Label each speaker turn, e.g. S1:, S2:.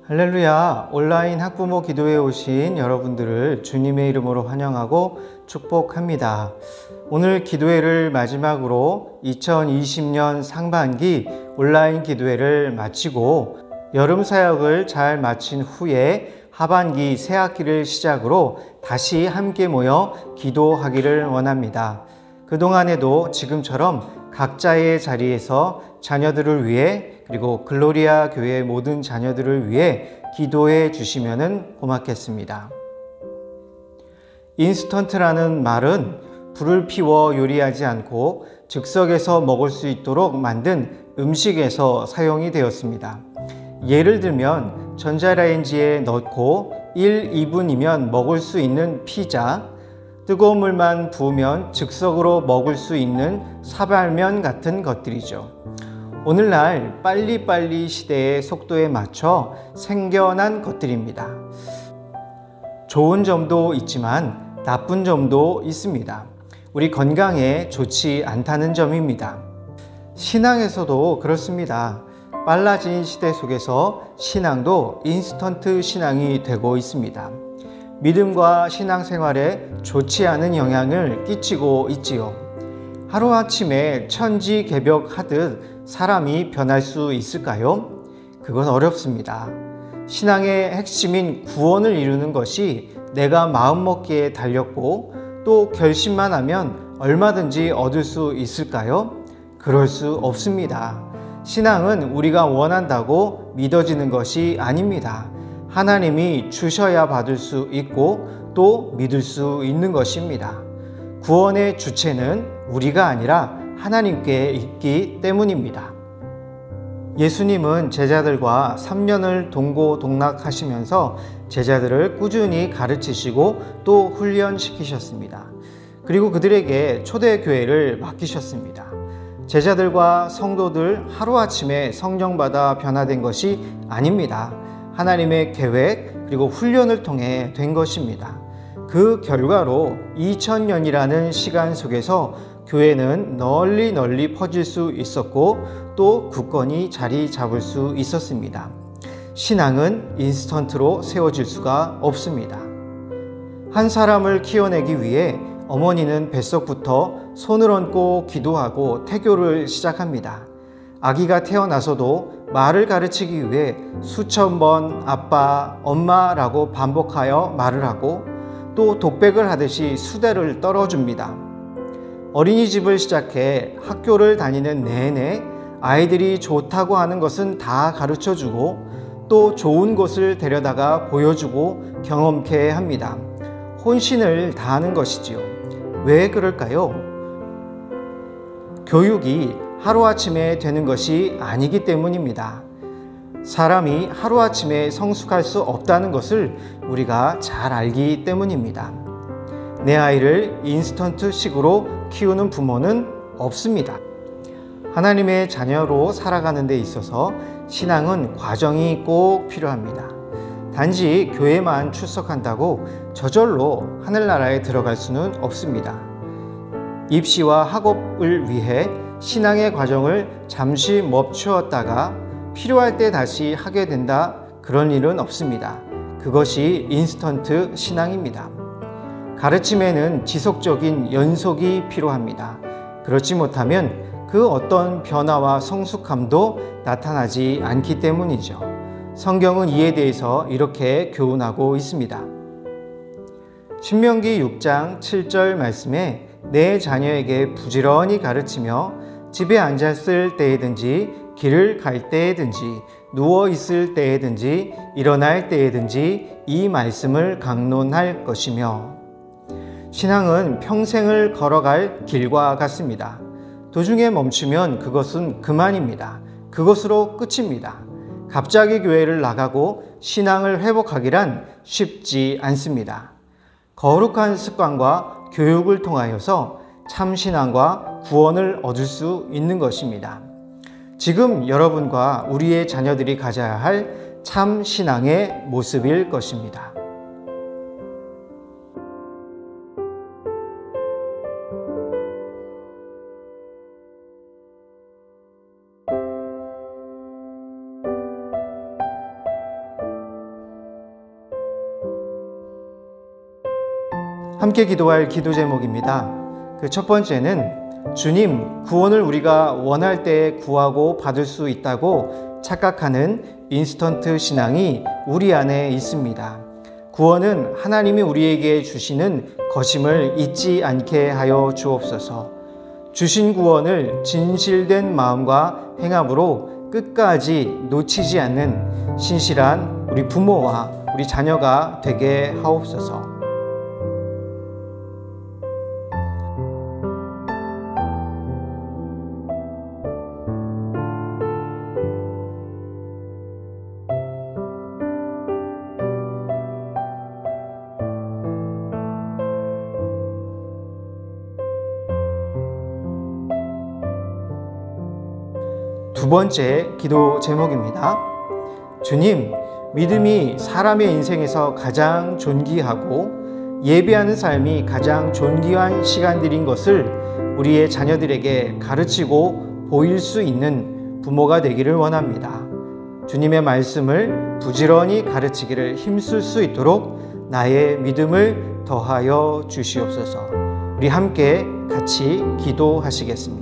S1: 할렐루야. 온라인 학부모 기도에 오신 여러분들을 주님의 이름으로 환영하고 축복합니다. 오늘 기도회를 마지막으로 2020년 상반기 온라인 기도회를 마치고 여름 사역을 잘 마친 후에 하반기 새 학기를 시작으로 다시 함께 모여 기도하기를 원합니다. 그동안에도 지금처럼 각자의 자리에서 자녀들을 위해 그리고 글로리아 교회 모든 자녀들을 위해 기도해 주시면 고맙겠습니다. 인스턴트라는 말은 불을 피워 요리하지 않고 즉석에서 먹을 수 있도록 만든 음식에서 사용이 되었습니다. 예를 들면 전자레인지에 넣고 1, 2분이면 먹을 수 있는 피자, 뜨거운 물만 부으면 즉석으로 먹을 수 있는 사발면 같은 것들이죠. 오늘날 빨리빨리 시대의 속도에 맞춰 생겨난 것들입니다. 좋은 점도 있지만 나쁜 점도 있습니다. 우리 건강에 좋지 않다는 점입니다. 신앙에서도 그렇습니다. 빨라진 시대 속에서 신앙도 인스턴트 신앙이 되고 있습니다. 믿음과 신앙생활에 좋지 않은 영향을 끼치고 있지요. 하루아침에 천지개벽하듯 사람이 변할 수 있을까요? 그건 어렵습니다. 신앙의 핵심인 구원을 이루는 것이 내가 마음먹기에 달렸고 또 결심만 하면 얼마든지 얻을 수 있을까요? 그럴 수 없습니다. 신앙은 우리가 원한다고 믿어지는 것이 아닙니다. 하나님이 주셔야 받을 수 있고 또 믿을 수 있는 것입니다. 구원의 주체는 우리가 아니라 하나님께 있기 때문입니다. 예수님은 제자들과 3년을 동고동락하시면서 제자들을 꾸준히 가르치시고 또 훈련시키셨습니다. 그리고 그들에게 초대교회를 맡기셨습니다. 제자들과 성도들 하루아침에 성령받아 변화된 것이 아닙니다. 하나님의 계획 그리고 훈련을 통해 된 것입니다. 그 결과로 2000년이라는 시간 속에서 교회는 널리 퍼질 수 있었고 또 굳건히 자리 잡을 수 있었습니다. 신앙은 인스턴트로 세워질 수가 없습니다. 한 사람을 키워내기 위해 어머니는 뱃속부터 손을 얹고 기도하고 태교를 시작합니다. 아기가 태어나서도 말을 가르치기 위해 수천 번 아빠, 엄마라고 반복하여 말을 하고 또 독백을 하듯이 수대를 떨어줍니다. 어린이집을 시작해 학교를 다니는 내내 아이들이 좋다고 하는 것은 다 가르쳐주고 또 좋은 곳을 데려다가 보여주고 경험케 합니다. 혼신을 다하는 것이지요. 왜 그럴까요? 교육이 하루아침에 되는 것이 아니기 때문입니다. 사람이 하루아침에 성숙할 수 없다는 것을 우리가 잘 알기 때문입니다. 내 아이를 인스턴트식으로 키우는 부모는 없습니다. 하나님의 자녀로 살아가는 데 있어서 신앙은 과정이 꼭 필요합니다. 단지 교회만 출석한다고 저절로 하늘나라에 들어갈 수는 없습니다. 입시와 학업을 위해 신앙의 과정을 잠시 멈추었다가 필요할 때 다시 하게 된다, 그런 일은 없습니다. 그것이 인스턴트 신앙입니다. 가르침에는 지속적인 연속이 필요합니다. 그렇지 못하면 그 어떤 변화와 성숙함도 나타나지 않기 때문이죠. 성경은 이에 대해서 이렇게 교훈하고 있습니다. 신명기 6장 7절 말씀에 내 자녀에게 부지런히 가르치며 집에 앉았을 때에든지 길을 갈 때에든지 누워 있을 때에든지 일어날 때에든지 이 말씀을 강론할 것이며, 신앙은 평생을 걸어갈 길과 같습니다. 도중에 멈추면 그것은 그만입니다. 그것으로 끝입니다. 갑자기 교회를 나가고 신앙을 회복하기란 쉽지 않습니다. 거룩한 습관과 교육을 통하여서 참 신앙과 구원을 얻을 수 있는 것입니다. 지금 여러분과 우리의 자녀들이 가져야 할 참 신앙의 모습일 것입니다. 함께 기도할 기도 제목입니다. 그 첫 번째는 주님, 구원을 우리가 원할 때 구하고 받을 수 있다고 착각하는 인스턴트 신앙이 우리 안에 있습니다. 구원은 하나님이 우리에게 주시는 것임을 잊지 않게 하여 주옵소서. 주신 구원을 진실된 마음과 행함으로 끝까지 놓치지 않는 신실한 우리 부모와 우리 자녀가 되게 하옵소서. 두 번째 기도 제목입니다. 주님, 믿음이 사람의 인생에서 가장 존귀하고 예배하는 삶이 가장 존귀한 시간들인 것을 우리의 자녀들에게 가르치고 보일 수 있는 부모가 되기를 원합니다. 주님의 말씀을 부지런히 가르치기를 힘쓸 수 있도록 나의 믿음을 더하여 주시옵소서. 우리 함께 같이 기도하시겠습니다.